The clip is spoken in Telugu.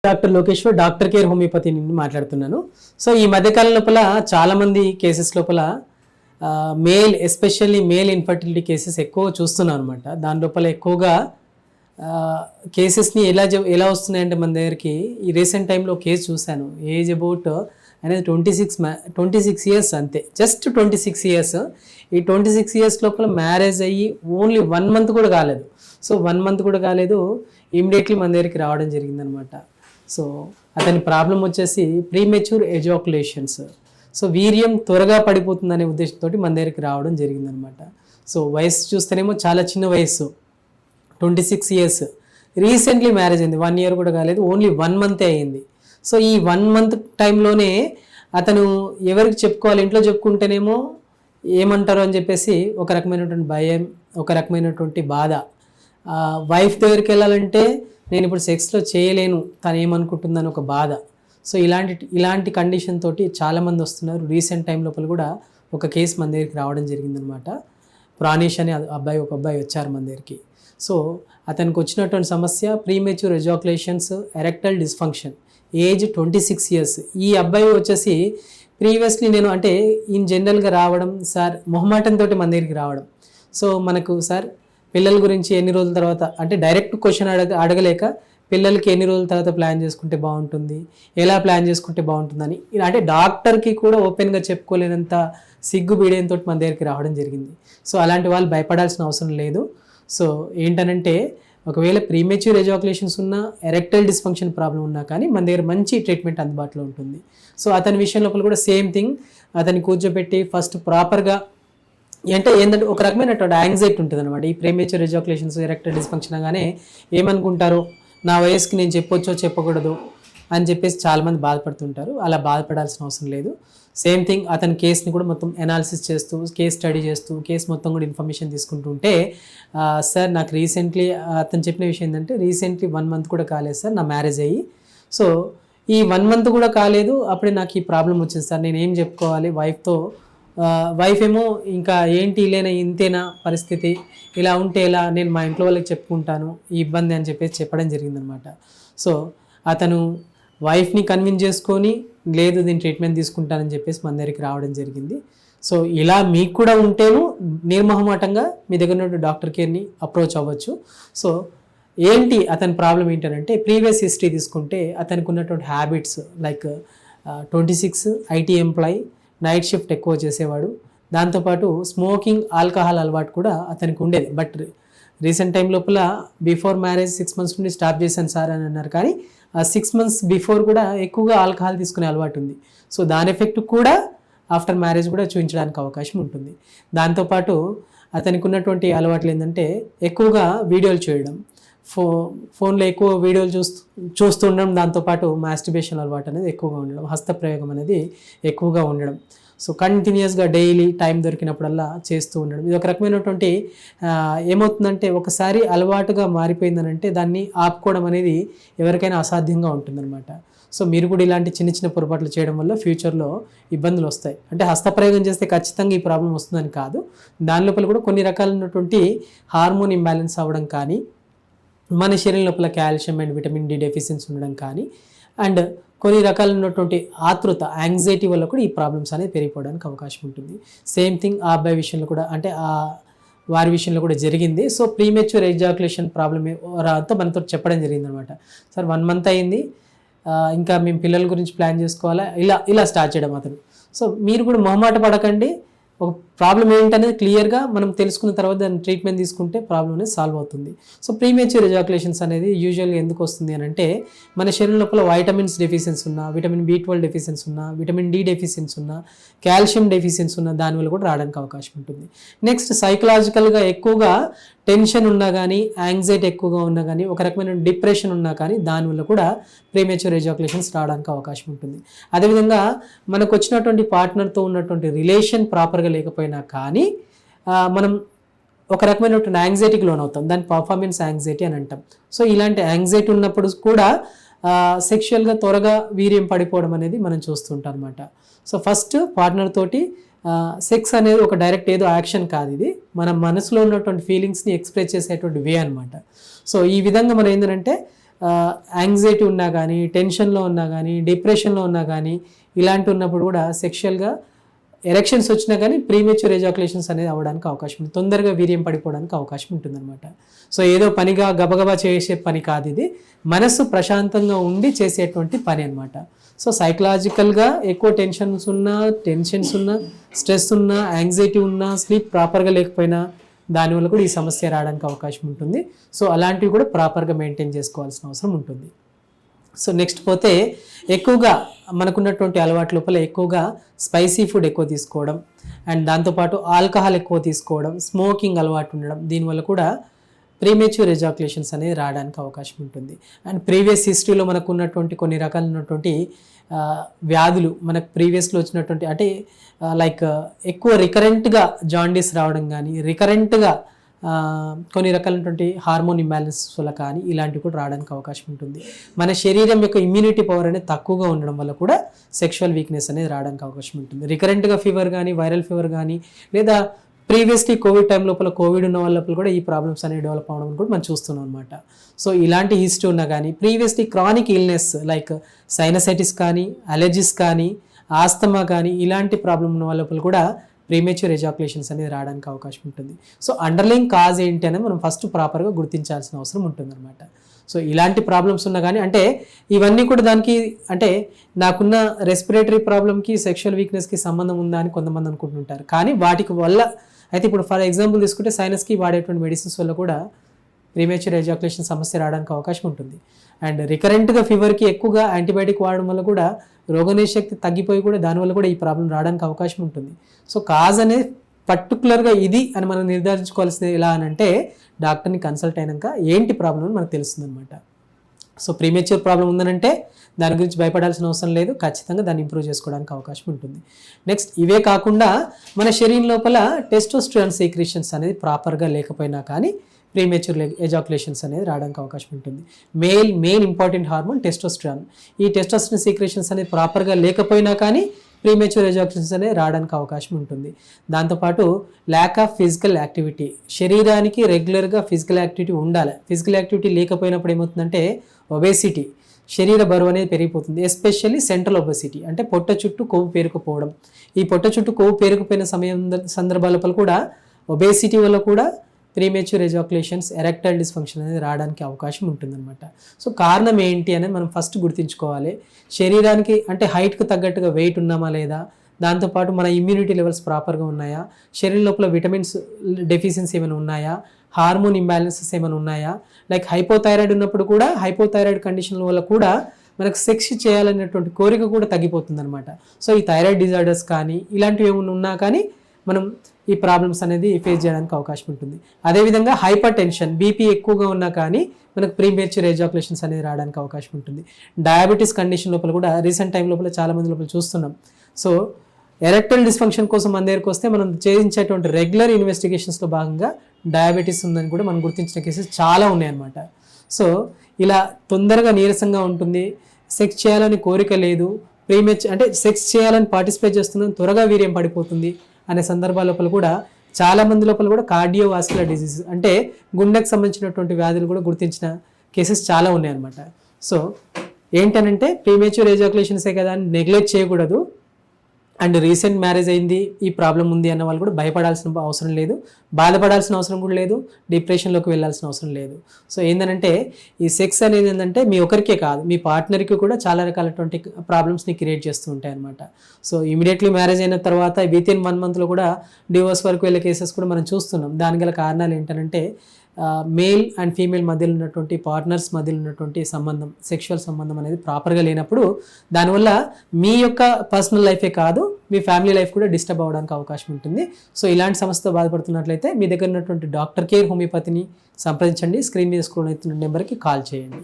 Doctor Lokeshwar doctor care homeopathy నుండి మాట్లాడుతున్నాను. సో ఈ మధ్యకాలం లోపల చాలామంది కేసెస్ లోపల male especially male infertility cases ఎక్కువ చూస్తున్నాం అనమాట. దాని లోపల ఎక్కువగా కేసెస్ని ఎలా వస్తున్నాయంటే మన దగ్గరికి ఈ రీసెంట్ టైంలో కేసు చూశాను. ఏజ్ అబౌట్ అనేది 26 ఇయర్స్, అంతే, జస్ట్ 26 ఇయర్స్. ఈ 26 ఇయర్స్ లోపల మ్యారేజ్ అయ్యి ఓన్లీ 1 మంత్ కూడా కాలేదు. సో 1 మంత్ కూడా కాలేదు, ఇమ్మీడియట్లీ మన దగ్గరికి రావడం జరిగిందనమాట. సో అతని ప్రాబ్లం వచ్చేసి ప్రీమెచ్యూర్ ఎజాకులేషన్స్. సో వీర్యం త్వరగా పడిపోతుందనే ఉద్దేశంతో మన దగ్గరికి రావడం జరిగిందనమాట. సో వయసు చూస్తేనేమో చాలా చిన్న వయసు, 26 ఇయర్స్. రీసెంట్లీ మ్యారేజ్ అయింది, 1 ఇయర్ కూడా కాలేదు, ఓన్లీ 1 మంతే అయింది. సో ఈ 1 మంత్ టైంలోనే అతను ఎవరికి చెప్పుకోవాలి, ఇంట్లో చెప్పుకుంటేనేమో ఏమంటారు అని చెప్పేసి ఒక రకమైనటువంటి భయం, ఒక రకమైనటువంటి బాధ. వైఫ్ దగ్గరికి వెళ్ళాలంటే నేను ఇప్పుడు సెక్స్లో చేయలేను, తను ఏమనుకుంటుందని ఒక బాధ. సో ఇలాంటి కండిషన్ తోటి చాలామంది వస్తున్నారు. రీసెంట్ టైం లోపల కూడా ఒక కేసు మన దగ్గరికి రావడం జరిగిందనమాట. ప్రాణేష్ అనే ఒక అబ్బాయి వచ్చారు మన దగ్గరికి. సో అతనికి వచ్చినటువంటి సమస్య premature ejaculations, erectile dysfunction, age 26 years. ఈ అబ్బాయి వచ్చేసి ప్రీవియస్లీ నేను అంటే ఇన్ జనరల్గా రావడం, సార్ మొహమాటంతో మన దగ్గరికి రావడం. సో మనకు సార్ పిల్లల గురించి ఎన్ని రోజుల తర్వాత అంటే డైరెక్ట్ క్వశ్చన్ అడగలేక పిల్లలకి ఎన్ని రోజుల తర్వాత ప్లాన్ చేసుకుంటే బాగుంటుంది, ఎలా ప్లాన్ చేసుకుంటే బాగుంటుందని అంటే డాక్టర్కి కూడా ఓపెన్గా చెప్పుకోలేనంత సిగ్గు బీడయంతో మన దగ్గరికి రావడం జరిగింది. సో అలాంటి వాళ్ళు భయపడాల్సిన అవసరం లేదు. సో ఏంటనంటే ఒకవేళ ప్రీమెచ్యూర్ ఎజాకులేషన్స్ ఉన్నా, ఎరెక్టైల్ డిస్ఫంక్షన్ ప్రాబ్లం ఉన్నా కానీ మన దగ్గర మంచి ట్రీట్మెంట్ అందుబాటులో ఉంటుంది. సో అతని విషయం లోపల కూడా సేమ్ థింగ్, అతన్ని కూర్చోబెట్టి ఫస్ట్ ప్రాపర్గా అంటే ఏంటంటే ఒక రకమైనటువంటి యాంగ్జైటీ ఉంటుంది అనమాట. ఈ ప్రీమెచ్యూర్ ఎజాకులేషన్స్, ఎరెక్టైల్ డిస్ఫంక్షన్ అనగానే ఏమనుకుంటారు, నా వయసుకి నేను చెప్పొచ్చో చెప్పకూడదు అని చెప్పేసి చాలామంది బాధపడుతుంటారు. అలా బాధపడాల్సిన అవసరం లేదు. సేమ్ థింగ్ అతని కేసుని కూడా మొత్తం అనాలిసిస్ చేస్తూ, కేస్ స్టడీ చేస్తూ, కేసు మొత్తం కూడా ఇన్ఫర్మేషన్ తీసుకుంటూ ఉంటే, సార్ నాకు రీసెంట్లీ అతను చెప్పిన విషయం ఏంటంటే రీసెంట్లీ 1 మంత్ కూడా కాలేదు సార్ నా మ్యారేజ్ అయ్యి. సో ఈ 1 మంత్ కూడా కాలేదు, అప్పుడే నాకు ఈ ప్రాబ్లం వచ్చింది సార్, నేను ఏం చెప్పుకోవాలి వైఫ్తో. వైఫ్ ఏమో ఇంకా ఏంటి ఇలేనా, ఇంతేనా పరిస్థితి, ఇలా ఉంటే ఎలా, నేను మా ఇంట్లో వాళ్ళకి చెప్పుకుంటాను ఈ ఇబ్బంది అని చెప్పేసి చెప్పడం జరిగిందనమాట. సో అతను వైఫ్ని కన్విన్స్ చేసుకొని లేదు దీని ట్రీట్మెంట్ తీసుకుంటానని చెప్పేసి మన దగ్గరికి రావడం జరిగింది. సో ఇలా మీకు కూడా ఉంటేను నిర్మోహమాటంగా మీ దగ్గర ఉన్న డాక్టర్ కేర్ని అప్రోచ్ అవ్వచ్చు. సో ఏంటి అతని ప్రాబ్లం ఏంటంటే ప్రీవియస్ హిస్టరీ తీసుకుంటే అతనికి ఉన్నటువంటి habits like 26 IT employee, night shift ఎక్కువ చేసేవాడు, దాంతోపాటు స్మోకింగ్, ఆల్కహాల్ అలవాటు కూడా అతనికి ఉండేది. బట్ రీసెంట్ టైం లోపల బిఫోర్ మ్యారేజ్ 6 మంత్స్ నుండి స్టాప్ చేశాను సార్ అని అన్నారు. కానీ ఆ 6 మంత్స్ బిఫోర్ కూడా ఎక్కువగా ఆల్కహాల్ తీసుకునే అలవాటు ఉంది. సో దాని ఎఫెక్ట్ కూడా ఆఫ్టర్ మ్యారేజ్ కూడా చూపించడానికి అవకాశం ఉంటుంది. దాంతోపాటు అతనికి ఉన్నటువంటి అలవాట్లు ఏంటంటే ఎక్కువగా వీడియోలు చేయడం, ఫోన్లో ఎక్కువ వీడియోలు చూస్తూ ఉండడం, దాంతోపాటు మాస్టర్బేషన్ అలవాటు అనేది ఎక్కువగా ఉండడం, హస్తప్రయోగం అనేది ఎక్కువగా ఉండడం. సో కంటిన్యూస్గా డైలీ టైం దొరికినప్పుడల్లా చేస్తూ ఉండడం. ఇది ఒక రకమైనటువంటి ఏమవుతుందంటే ఒకసారి అలవాటుగా మారిపోయిందనంటే దాన్ని ఆపుకోవడం అనేది ఎవరికైనా అసాధ్యంగా ఉంటుందన్నమాట. సో మీరు కూడా ఇలాంటి చిన్న చిన్న పొరపాట్లు చేయడం వల్ల ఫ్యూచర్లో ఇబ్బందులు వస్తాయి. అంటే హస్తప్రయోగం చేస్తే ఖచ్చితంగా ఈ ప్రాబ్లం వస్తుందని కాదు, దాని లోపల కూడా కొన్ని రకాలైనటువంటి హార్మోన్ ఇంబ్యాలెన్స్ అవ్వడం కానీ, మన శరీరం లోపల calcium and vitamin D deficiency ఉండడం కానీ, అండ్ కొన్ని రకాలైనటువంటి ఆతృత, యాంగ్జైటీ వల్ల కూడా ఈ ప్రాబ్లమ్స్ అనేది పెరిగిపోవడానికి అవకాశం ఉంటుంది. సేమ్ థింగ్ ఆ అబ్బాయి విషయంలో కూడా అంటే వారి విషయంలో కూడా జరిగింది. సో ప్రీమెచ్యూర్ ఎజాకులేషన్ ప్రాబ్లమ్ అంతా మనతో చెప్పడం జరిగింది అనమాట. సార్ 1 మంత్ అయింది, ఇంకా మేము పిల్లల గురించి ప్లాన్ చేసుకోవాలా, ఇలా స్టార్ట్ చేయడం అతను. సో మీరు కూడా మొహమాట పడకండి, ఒక ప్రాబ్లం ఏంటనేది క్లియర్గా మనం తెలుసుకున్న తర్వాత దాన్ని ట్రీట్మెంట్ తీసుకుంటే ప్రాబ్లం అనేది సాల్వ్ అవుతుంది. సో ప్రీమెచ్యూర్ ఎజాకులేషన్స్ అనేది యూజువల్గా ఎందుకు వస్తుంది అని అంటే మన శరీరం లోపల వైటమిన్స్ డెఫిషియన్సీ ఉన్నా, విటమిన్ B12 డెఫిషియన్సీ ఉన్నా, విటమిన్ డి డెఫిషియన్సీ ఉన్నా, కాల్షియం డెఫిషియన్సీ ఉన్నా దానివల్ల కూడా రావడానికి అవకాశం ఉంటుంది. నెక్స్ట్ సైకలాజికల్గా ఎక్కువగా టెన్షన్ ఉన్నా కానీ, యాంగ్జైటీ ఎక్కువగా ఉన్నా కానీ, ఒక రకమైన డిప్రెషన్ ఉన్నా కానీ దానివల్ల కూడా ప్రీమెచ్యూర్ ఎజాకులేషన్స్ రావడానికి అవకాశం ఉంటుంది. అదేవిధంగా మనకు వచ్చినటువంటి పార్ట్నర్తో ఉన్నటువంటి రిలేషన్ ప్రాపర్గా లేకపోయినా కానీ మనం ఒక రకమైనటువంటి యాంగ్జైటీకి లోన్ అవుతాం, దాన్ని పర్ఫార్మెన్స్ యాంగ్జైటీ అని అంటాం. సో ఇలాంటి యాంగ్జైటీ ఉన్నప్పుడు కూడా సెక్షువల్గా త్వరగా వీర్యం పడిపోవడం అనేది మనం చూస్తుంటాం అనమాట. సో ఫస్ట్ పార్ట్నర్ తోటి సెక్స్ అనేది ఒక డైరెక్ట్ ఏదో యాక్షన్ కాదు, ఇది మన మనసులో ఉన్నటువంటి ఫీలింగ్స్ని ఎక్స్ప్రెస్ చేసేటువంటి వే అనమాట. సో ఈ విధంగా మనం ఏంటంటే యాంగ్జైటీ ఉన్నా కానీ, టెన్షన్లో ఉన్నా కానీ, డిప్రెషన్లో ఉన్నా కానీ, ఇలాంటి ఉన్నప్పుడు కూడా సెక్షువల్గా ఎరెక్షన్స్ వచ్చినా కానీ ప్రీమేచ్యూర్ ఎజాకులేషన్స్ అనేది అవ్వడానికి అవకాశం ఉంది, తొందరగా వీర్యం పడిపోవడానికి అవకాశం ఉంటుందన్నమాట. సో ఏదో పనిగా గబగబా చేసే పని కాదు ఇది, మనసు ప్రశాంతంగా ఉండి చేసేటువంటి పని అనమాట. సో సైకలాజికల్గా ఎక్కువ టెన్షన్స్ ఉన్నా, స్ట్రెస్ ఉన్నా, యాంగ్జైటీ ఉన్నా, స్లీప్ ప్రాపర్గా లేకపోయినా దానివల్ల కూడా ఈ సమస్య రావడానికి అవకాశం ఉంటుంది. సో అలాంటివి కూడా ప్రాపర్గా మెయింటైన్ చేసుకోవాల్సిన అవసరం ఉంటుంది. సో నెక్స్ట్ పోతే ఎక్కువగా మనకున్నటువంటి అలవాటు లోపల ఎక్కువగా స్పైసీ ఫుడ్ ఎక్కువ తీసుకోవడం, అండ్ దాంతోపాటు ఆల్కహాల్ ఎక్కువ తీసుకోవడం, స్మోకింగ్ అలవాటు ఉండడం, దీనివల్ల కూడా ప్రీమేచ్యూర్ ఎజాకులేషన్స్ అనేది రావడానికి అవకాశం ఉంటుంది. అండ్ ప్రీవియస్ హిస్టరీలో మనకు ఉన్నటువంటి కొన్ని రకాలైనటువంటి వ్యాధులు మనకు ప్రీవియస్లో వచ్చినటువంటి అంటే లైక్ ఎక్కువ రికరెంట్గా జాండీస్ రావడం కానీ, రికరెంట్గా కొన్ని రకాలైనటువంటి హార్మోన్ ఇంబ్యాలెన్స్ వల్ల కానీ ఇలాంటివి కూడా రావడానికి అవకాశం ఉంటుంది. మన శరీరం యొక్క ఇమ్యూనిటీ పవర్ అనేది తక్కువగా ఉండడం వల్ల కూడా సెక్షువల్ వీక్నెస్ అనేది రావడానికి అవకాశం ఉంటుంది. రికరెంట్గా ఫీవర్ కానీ, వైరల్ ఫీవర్ కానీ, లేదా ప్రీవియస్లీ కోవిడ్ టైం లోపల కోవిడ్ ఉన్న వాళ్ళ లోపల కూడా ఈ ప్రాబ్లమ్స్ అనేవి డెవలప్ అవ్వడం కూడా మనం చూస్తున్నాం అనమాట. సో ఇలాంటి హిస్టరీ ఉన్నా కానీ, previously chronic illness like sinusitis కానీ, అలర్జీస్ కానీ, ఆస్తమా కానీ ఇలాంటి ప్రాబ్లం ఉన్న వాళ్ళ లోపల కూడా ప్రీమేచ్యూర్ ఎజాకులేషన్స్ అనేది రావడానికి అవకాశం ఉంటుంది. సో అండర్లైన్ కాజ్ ఏంటి అనేది మనం ఫస్ట్ ప్రాపర్గా గుర్తించాల్సిన అవసరం ఉంటుందన్నమాట. సో ఇలాంటి ప్రాబ్లమ్స్ ఉన్నా కానీ అంటే ఇవన్నీ కూడా దానికి అంటే నాకున్న రెస్పిరేటరీ ప్రాబ్లమ్కి సెక్షువల్ వీక్నెస్కి సంబంధం ఉందా అని కొంతమంది అనుకుంటుంటారు. కానీ వాటికి వల్ల అయితే ఇప్పుడు ఫర్ ఎగ్జాంపుల్ తీసుకుంటే సైనస్కి వాడేటువంటి మెడిసిన్స్ వల్ల కూడా ప్రీమేచ్యూర్ ఎజాకులేషన్ సమస్య రావడానికి అవకాశం ఉంటుంది. అండ్ రికరెంట్గా ఫీవర్కి ఎక్కువగా యాంటీబయాటిక్ వాడడం వల్ల కూడా రోగనిరోధక తగ్గిపోయి కూడా దానివల్ల కూడా ఈ ప్రాబ్లం రావడానికి అవకాశం ఉంటుంది. సో కాజ్ అనేది పర్టికులర్గా ఇది అని మనం నిర్ధారించుకోవాల్సింది ఎలా అని అంటే డాక్టర్ని కన్సల్ట్ అయినాక ఏంటి ప్రాబ్లం అని మనకు తెలుస్తుంది అనమాట. సో ప్రీమేచ్యూర్ ప్రాబ్లం ఉందనంటే దాని గురించి భయపడాల్సిన అవసరం లేదు, ఖచ్చితంగా దాన్ని ఇంప్రూవ్ చేసుకోవడానికి అవకాశం ఉంటుంది. నెక్స్ట్ ఇవే కాకుండా మన శరీరం లోపల టెస్టోస్టెరాన్ సీక్రెషన్స్ అనేది ప్రాపర్గా లేకపోయినా కానీ ప్రీమేచ్యూర్ ఎజాకులేషన్స్ అనేది రావడానికి అవకాశం ఉంటుంది. మెయిన్ ఇంపార్టెంట్ హార్మోన్ టెస్టోస్టెరాన్, ఈ టెస్టోస్టెరాన్ సీక్రెషన్స్ అనేది ప్రాపర్గా లేకపోయినా కానీ ప్రీమేచ్యూర్ ఎజాకులేషన్స్ అనేది రావడానికి అవకాశం ఉంటుంది. దాంతోపాటు ల్యాక్ ఆఫ్ ఫిజికల్ యాక్టివిటీ, శరీరానికి రెగ్యులర్గా ఫిజికల్ యాక్టివిటీ ఉండాలి. ఫిజికల్ యాక్టివిటీ లేకపోయినప్పుడు ఏమవుతుందంటే ఒబేసిటీ, శరీర బరువు అనేది పెరిగిపోతుంది. ఎస్పెషల్లీ సెంట్రల్ ఒబేసిటీ అంటే పొట్ట చుట్టూ కొవ్వు పేరుకుపోవడం. ఈ పొట్ట చుట్టూ కొవ్వు పేరుకుపోయిన సందర్భాల కూడా ఒబేసిటీ వల్ల కూడా ప్రీమేచ్యూర్ ఎజాకులేషన్స్, ఎరెక్టైల్ డిస్ఫంక్షన్ అనేది రావడానికి అవకాశం ఉంటుందన్నమాట. సో కారణం ఏంటి అనేది మనం ఫస్ట్ గుర్తుంచుకోవాలి. శరీరానికి అంటే హైట్కి తగ్గట్టుగా వెయిట్ ఉన్నామా లేదా, దాంతోపాటు మన ఇమ్యూనిటీ లెవెల్స్ ప్రాపర్గా ఉన్నాయా, శరీరం లోపల విటమిన్స్ డెఫిషియన్సీ ఏమైనా ఉన్నాయా, హార్మోన్ ఇంబ్యాలెన్సెస్ ఏమైనా ఉన్నాయా, లైక్ హైపోథైరాయిడ్ ఉన్నప్పుడు కూడా హైపోథైరాయిడ్ కండిషన్ వల్ల కూడా మనకు సెక్స్ చేయాలనేటువంటి కోరిక కూడా తగ్గిపోతుంది అనమాట. సో ఈ థైరాయిడ్ డిజార్డర్స్ కానీ ఇలాంటివి ఏమైనా ఉన్నా కానీ మనం ఈ ప్రాబ్లమ్స్ అనేది ఫేస్ చేయడానికి అవకాశం ఉంటుంది. అదేవిధంగా హైపర్ టెన్షన్, బీపీ ఎక్కువగా ఉన్నా కానీ మనకు ప్రీమేచ్యూర్ ఎజాకులేషన్స్ అనేది రావడానికి అవకాశం ఉంటుంది. డయాబెటీస్ కండిషన్ లోపల కూడా రీసెంట్ టైం లోపల చాలా మంది లోపల చూస్తున్నాం. సో ఎరెక్టైల్ డిస్ఫంక్షన్ కోసం మన దగ్గరికి వస్తే మనం చేయించేటువంటి రెగ్యులర్ ఇన్వెస్టిగేషన్స్లో భాగంగా డయాబెటీస్ ఉందని కూడా మనం గుర్తించిన కేసెస్ చాలా ఉన్నాయన్నమాట. సో ఇలా తొందరగా నీరసంగా ఉంటుంది, సెక్స్ చేయాలని కోరిక లేదు, అంటే సెక్స్ చేయాలని పార్టిసిపేట్ చేస్తున్నాం, త్వరగా వీర్యం పడిపోతుంది అనే సందర్భాల లోపల కూడా చాలా మంది లోపల కూడా కార్డియోవాస్కులర్ డిసీజ్ అంటే గుండెకు సంబంధించినటువంటి వ్యాధులు కూడా గుర్తించిన కేసెస్ చాలా ఉన్నాయన్నమాట. సో ఏంటనంటే ప్రీమేచ్యూర్ ఎజాకులేషన్సే కదా అని నెగ్లెక్ట్ చేయకూడదు. అండ్ రీసెంట్ మ్యారేజ్ అయింది, ఈ ప్రాబ్లం ఉంది అన్న వాళ్ళు కూడా భయపడాల్సిన అవసరం లేదు, బాధపడాల్సిన అవసరం కూడా లేదు, డిప్రెషన్లోకి వెళ్ళాల్సిన అవసరం లేదు. సో ఏంటంటే ఈ సెక్స్ అనేది ఏంటంటే మీ ఒకరికే కాదు, మీ పార్ట్నర్కి కూడా చాలా రకాలటువంటి ప్రాబ్లమ్స్ని క్రియేట్ చేస్తూ ఉంటాయి అనమాట. సో ఇమీడియట్లీ మ్యారేజ్ అయిన తర్వాత వితిన్ 1 monthలో కూడా డివోర్స్ వరకు వెళ్ళే కేసెస్ కూడా మనం చూస్తున్నాం. దానికి గల కారణాలు ఏంటంటే మేల్ అండ్ ఫీమేల్ మధ్యలో ఉన్నటువంటి పార్ట్నర్స్ మధ్యలో ఉన్నటువంటి సంబంధం, సెక్షువల్ సంబంధం అనేది ప్రాపర్గా లేనప్పుడు దానివల్ల మీ యొక్క పర్సనల్ లైఫే కాదు మీ ఫ్యామిలీ లైఫ్ కూడా డిస్టర్బ్ అవ్వడానికి అవకాశం ఉంటుంది. సో ఇలాంటి సమస్యతో బాధపడుతున్నట్లయితే మీ దగ్గర ఉన్నటువంటి డాక్టర్ కేర్ హోమియోపతిని సంప్రదించండి. స్క్రీన్ మీద స్క్రోల్ అవుతున్న నెంబర్కి కాల్ చేయండి.